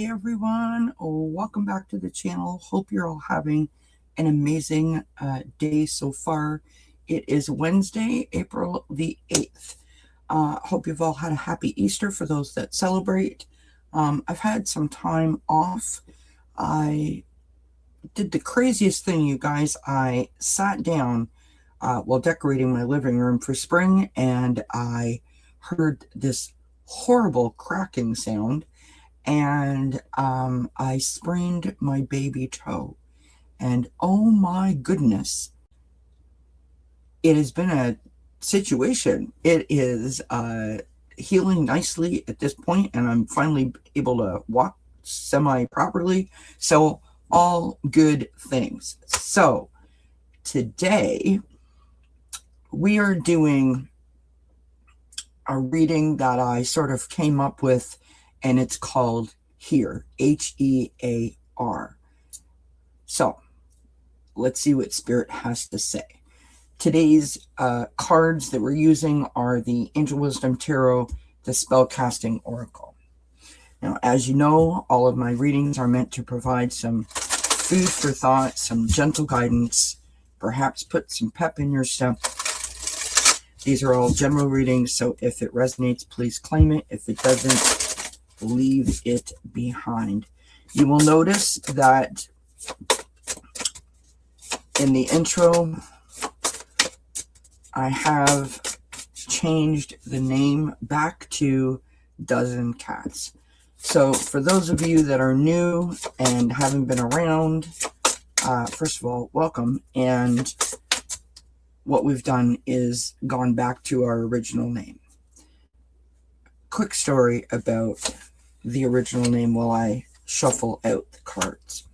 Hi everyone, welcome back to the channel. Hope you're all having an amazing day so far. It is Wednesday, April the 8th. Hope you've all had a happy Easter for those that celebrate. I've had some time off. I did the craziest thing, you guys. I sat down while decorating my living room for spring, and I heard this horrible cracking sound. And I sprained my baby toe. And oh my goodness, it has been a situation. It is healing nicely at this point, and I'm finally able to walk semi-properly. So all good things. So today we are doing a reading that I sort of came up with, and it's called Hear, H-E-A-R. So let's see what Spirit has to say. Today's cards that we're using are the Angel Wisdom Tarot, the Spellcasting Oracle. Now, as you know, all of my readings are meant to provide some food for thought, some gentle guidance, perhaps put some pep in your step. These are all general readings, so if it resonates, please claim it. If it doesn't, leave it behind. You will notice that in the intro, I have changed the name back to Dozen Cats. So for those of you that are new and haven't been around, first of all, welcome. And what we've done is gone back to our original name. Quick story about the original name while I shuffle out the cards.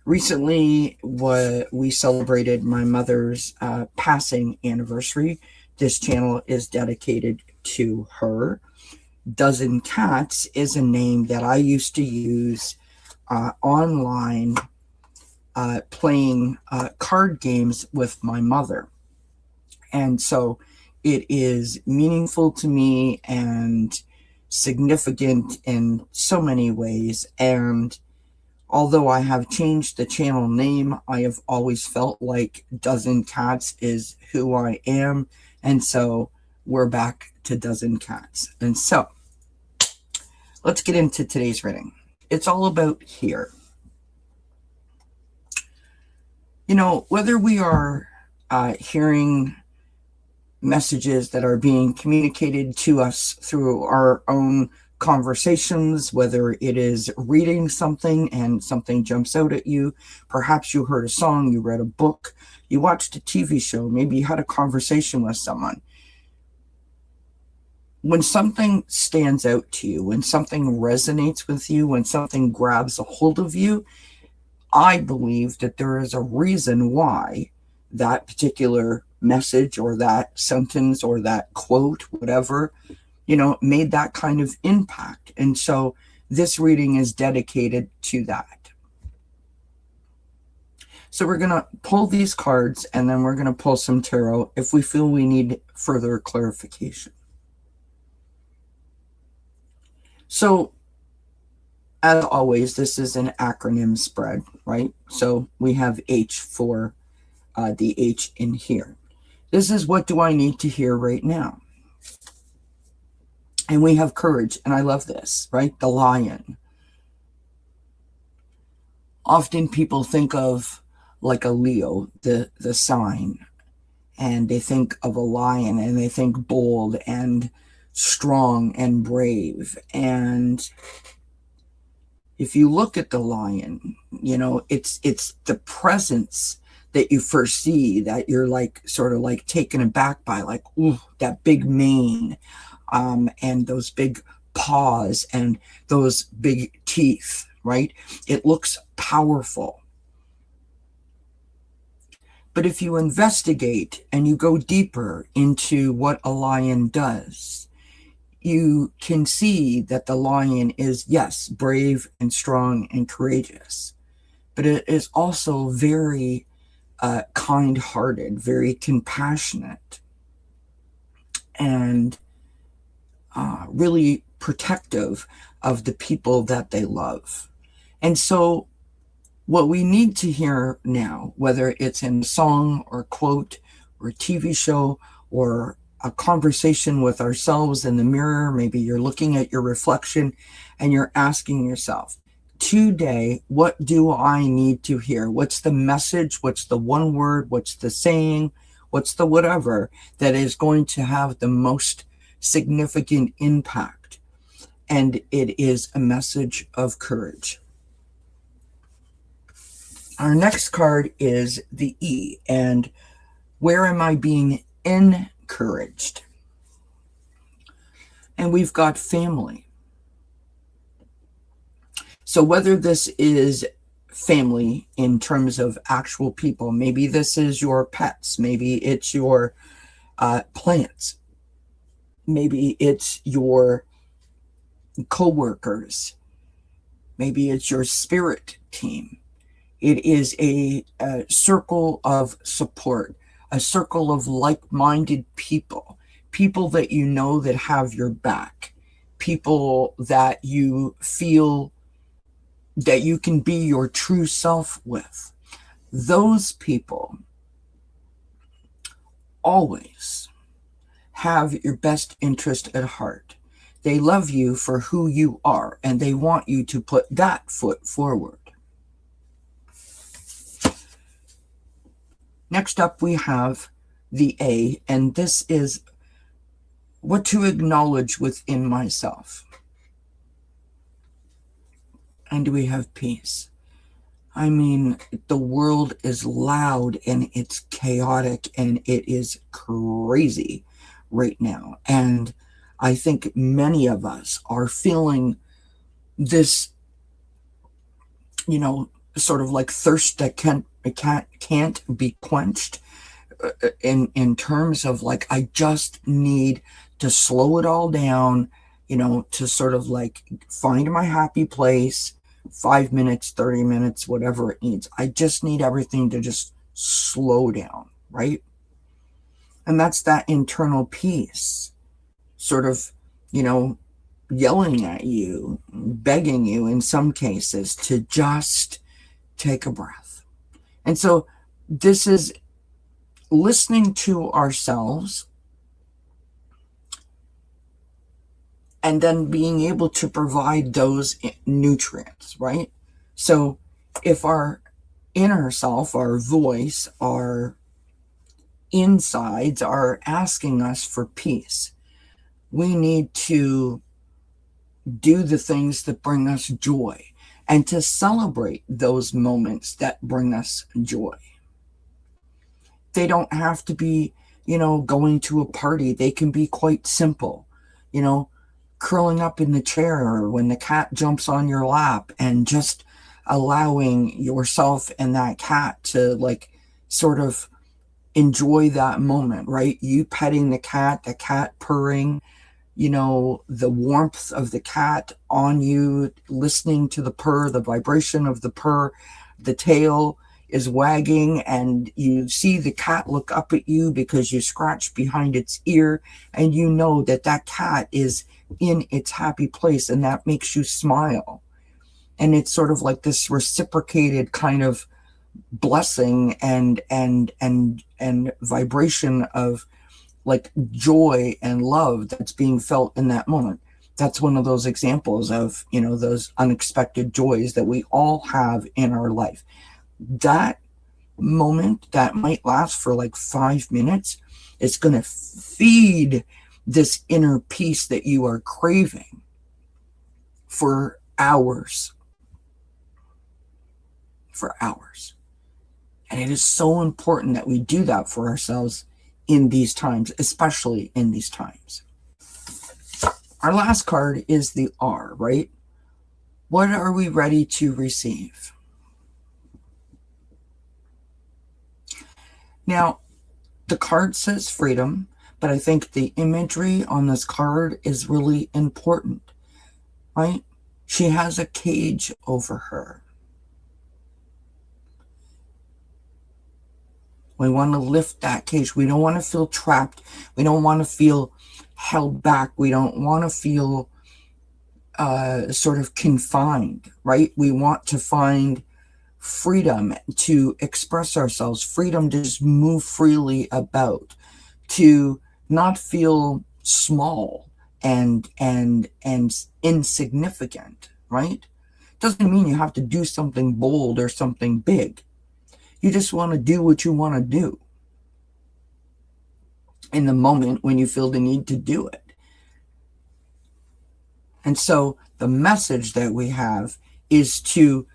Recently, we celebrated my mother's passing anniversary. This channel is dedicated to her. Dozen Cats is a name that I used to use online playing card games with my mother. And so it is meaningful to me and significant in so many ways. And although I have changed the channel name, I have always felt like Dozen Cats is who I am. And so we're back to Dozen Cats. And so let's get into today's reading. It's all about here. You know, whether we are hearing messages that are being communicated to us through our own conversations, whether it is reading something and something jumps out at you, perhaps you heard a song, you read a book, you watched a TV show, maybe you had a conversation with someone. When something stands out to you, when something resonates with you, when something grabs a hold of you, I believe that there is a reason why that particular message or that sentence or that quote, whatever, made that kind of impact. And so this reading is dedicated to that. So we're going to pull these cards, and then we're going to pull some tarot if we feel we need further clarification. So as always, this is an acronym spread, right? So we have H for the H in here. This is what do I need to hear right now? And we have courage, and I love this, right? The lion. Often people think of like a Leo, the sign, and they think of a lion, and they think bold and strong and brave. And if you look at the lion, it's the presence that you first see that you're like sort of like taken aback by, like, ooh, that big mane, and those big paws and those big teeth, right? It looks powerful. But if you investigate and you go deeper into what a lion does, you can see that the lion is, yes, brave and strong and courageous, but it is also very kind-hearted, very compassionate, and really protective of the people that they love. And so what we need to hear now, whether it's in a song or a quote or a TV show or a conversation with ourselves in the mirror, maybe you're looking at your reflection and you're asking yourself, today, what do I need to hear? What's the message? What's the one word? What's the saying? What's the whatever that is going to have the most significant impact? And it is a message of courage. Our next card is the E, and where am I being encouraged? And we've got family. So whether this is family in terms of actual people, maybe this is your pets, maybe it's your plants, maybe it's your co-workers, maybe it's your spirit team. It is a circle of support, a circle of like-minded people, people that you know that have your back, people that you feel that you can be your true self with. Those people always have your best interest at heart. They love you for who you are, and they want you to put that foot forward. Next up, we have the A, and this is what to acknowledge within myself. And we have peace. I mean, the world is loud and it's chaotic and it is crazy right now. And I think many of us are feeling this, sort of like thirst that can't be quenched, in terms of like, I just need to slow it all down, to sort of like find my happy place, 5 minutes, 30 minutes, whatever it needs. I just need everything to just slow down, right? And that's that internal peace, sort of, yelling at you, begging you in some cases to just take a breath. And so this is listening to ourselves and then being able to provide those nutrients, right? So if our inner self, our voice, our insides are asking us for peace, we need to do the things that bring us joy and to celebrate those moments that bring us joy. They don't have to be, going to a party. They can be quite simple, curling up in the chair when the cat jumps on your lap and just allowing yourself and that cat to like sort of enjoy that moment, right? You petting the cat purring, the warmth of the cat on you, listening to the purr, the vibration of the purr, the tail is wagging and you see the cat look up at you because you scratch behind its ear and you know that that cat is in its happy place and that makes you smile. And it's sort of like this reciprocated kind of blessing and vibration of like joy and love that's being felt in that moment. That's one of those examples of, those unexpected joys that we all have in our life. That moment that might last for like 5 minutes, it's going to feed this inner peace that you are craving for hours. And it is so important that we do that for ourselves in these times, especially in these times. Our last card is the R, right? What are we ready to receive? Now, the card says freedom, but I think the imagery on this card is really important, right? She has a cage over her. We want to lift that cage. We don't want to feel trapped. We don't want to feel held back. We don't want to feel sort of confined, right? We want to find freedom to express ourselves, freedom to just move freely about, to not feel small and insignificant, right? Doesn't mean you have to do something bold or something big. You just want to do what you want to do in the moment when you feel the need to do it. And so the message that we have is to,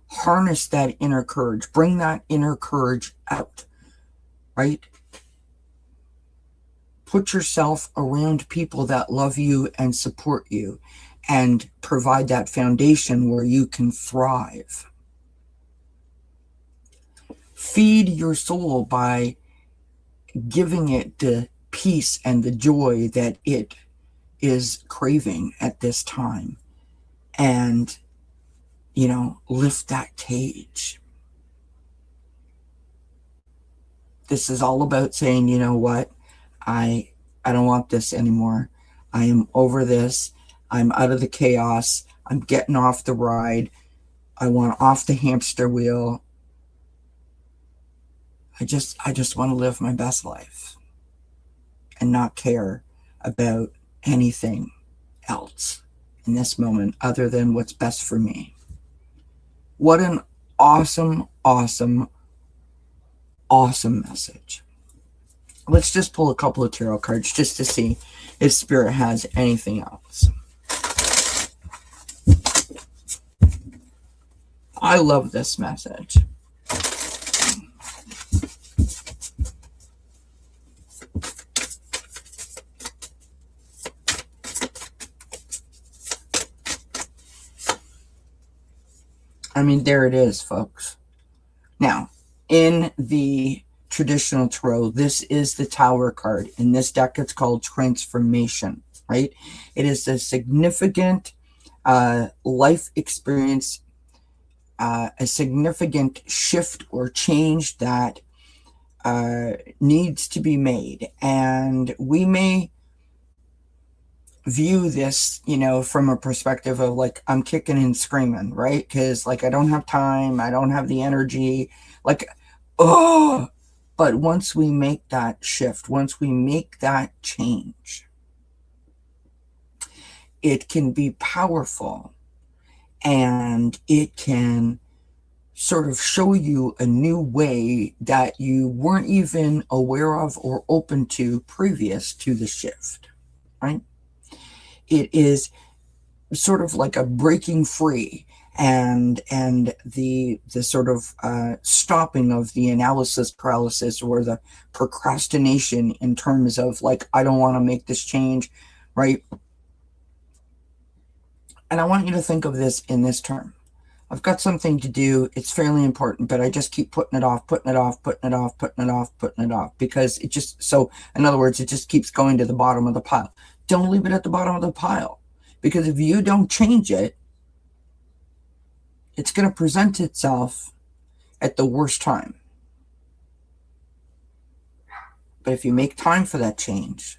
harness that inner courage, bring that inner courage out, right? Put yourself around people that love you and support you and provide that foundation where you can thrive. Feed your soul by giving it the peace and the joy that it is craving at this time. And, lift that cage. This is all about saying, you know what? I don't want this anymore. I am over this. I'm out of the chaos. I'm getting off the ride. I want off the hamster wheel. I just want to live my best life and not care about anything else in this moment other than what's best for me. What an awesome, awesome, awesome message. Let's just pull a couple of tarot cards just to see if Spirit has anything else. I love this message. I mean, there it is, folks. Now, in the traditional tarot, this is the Tower card. In this deck, it's called Transformation, right? It is a significant life experience, a significant shift or change that needs to be made. And we may view this, from a perspective of like, I'm kicking and screaming, right? Because like, I don't have time, I don't have the energy, like, oh. But once we make that shift, once we make that change, it can be powerful, and it can sort of show you a new way that you weren't even aware of or open to previous to the shift, right? It is sort of like a breaking free and the sort of stopping of the analysis paralysis or the procrastination in terms of like, I don't want to make this change, right? And I want you to think of this in this term. I've got something to do. It's fairly important, but I just keep putting it off, because it just, so in other words, it just keeps going to the bottom of the pile. Don't leave it at the bottom of the pile, because if you don't change it, it's going to present itself at the worst time. But if you make time for that change,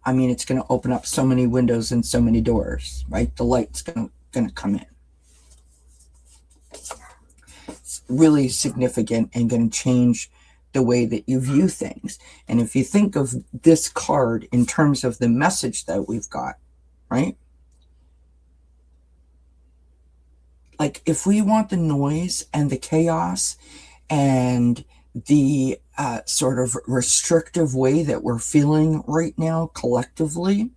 I mean, it's going to open up so many windows and so many doors, right? The light's going to come in. It's really significant and going to change the way that you view things. And if you think of this card in terms of the message that we've got, right? Like, if we want the noise and the chaos and the sort of restrictive way that we're feeling right now collectively,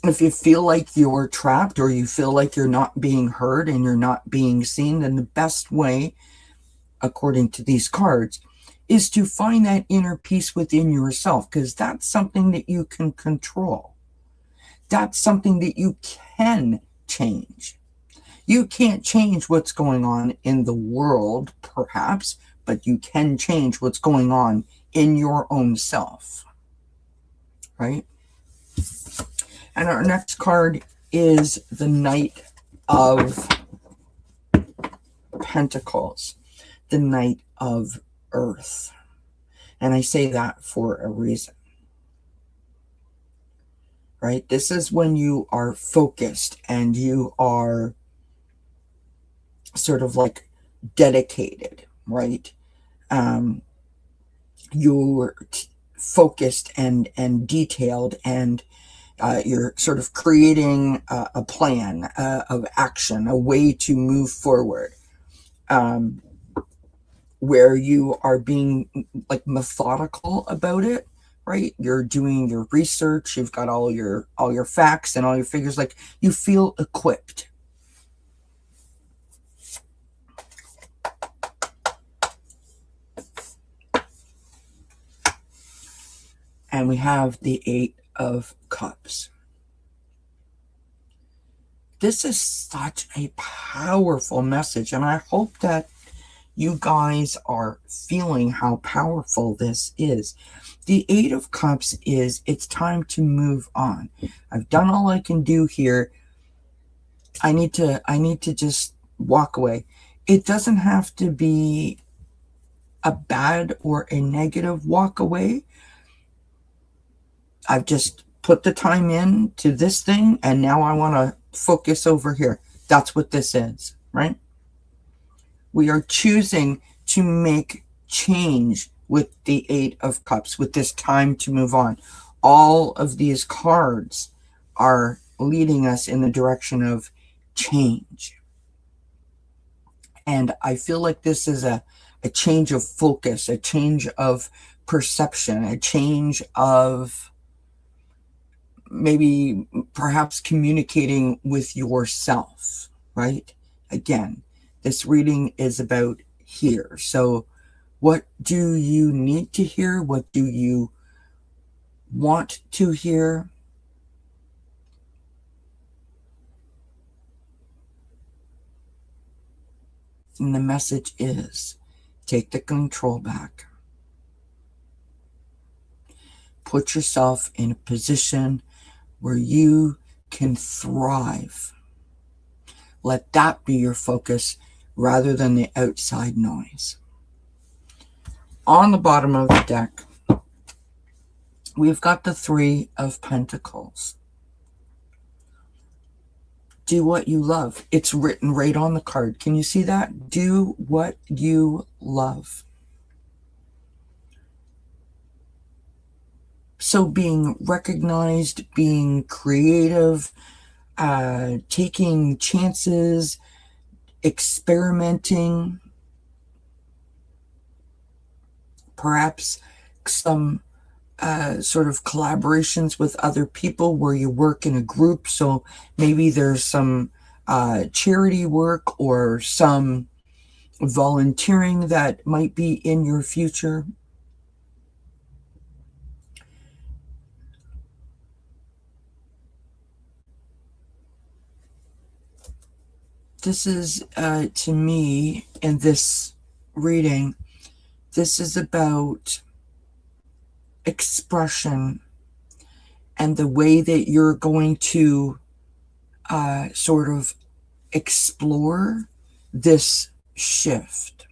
if you feel like you're trapped or you feel like you're not being heard and you're not being seen, then the best way, according to these cards, is to find that inner peace within yourself, because that's something that you can control. That's something that you can change. You can't change what's going on in the world, perhaps, but you can change what's going on in your own self, right? And our next card is the Knight of Pentacles, the Knight of Earth. And I say that for a reason. right? This is when you are focused and you are sort of like dedicated, right? You're focused and detailed, and you're sort of creating a plan of action, a way to move forward, where you are being like methodical about it, right? You're doing your research, you've got all your facts and all your figures, like you feel equipped. And we have the Eight of Cups. This is such a powerful message, and I hope that you guys are feeling how powerful this is. The Eight of Cups is, it's time to move on. I've done all I can do here. I need to just walk away. It doesn't have to be a bad or a negative walk away. I've just put the time in to this thing, and now I want to focus over here. That's what this is, right? We are choosing to make change with the Eight of Cups, with this time to move on. All of these cards are leading us in the direction of change. And I feel like this is a change of focus, a change of perception, a change of maybe perhaps communicating with yourself, right? Again, this reading is about here. So what do you need to hear? What do you want to hear? And the message is, take the control back. Put yourself in a position where you can thrive. Let that be your focus rather than the outside noise. On the bottom of the deck, we've got the Three of Pentacles. Do what you love. It's written right on the card. Can you see that? Do what you love. So being recognized, being creative, taking chances, experimenting, perhaps some sort of collaborations with other people where you work in a group. So maybe there's some charity work or some volunteering that might be in your future. This is, to me, in this reading, this is about expression and the way that you're going to sort of explore this shift,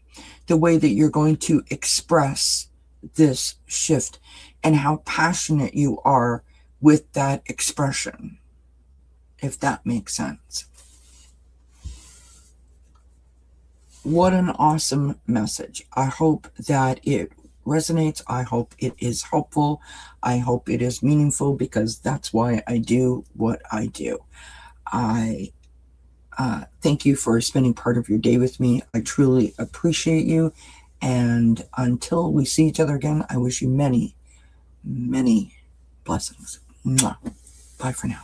the way that you're going to express this shift, and how passionate you are with that expression, if that makes sense. What an awesome message. I hope that it resonates. I hope it is helpful. I hope it is meaningful, because that's why I do what I do. I thank you for spending part of your day with me. I truly appreciate you. And until we see each other again, I wish you many, many blessings. Mwah. Bye for now.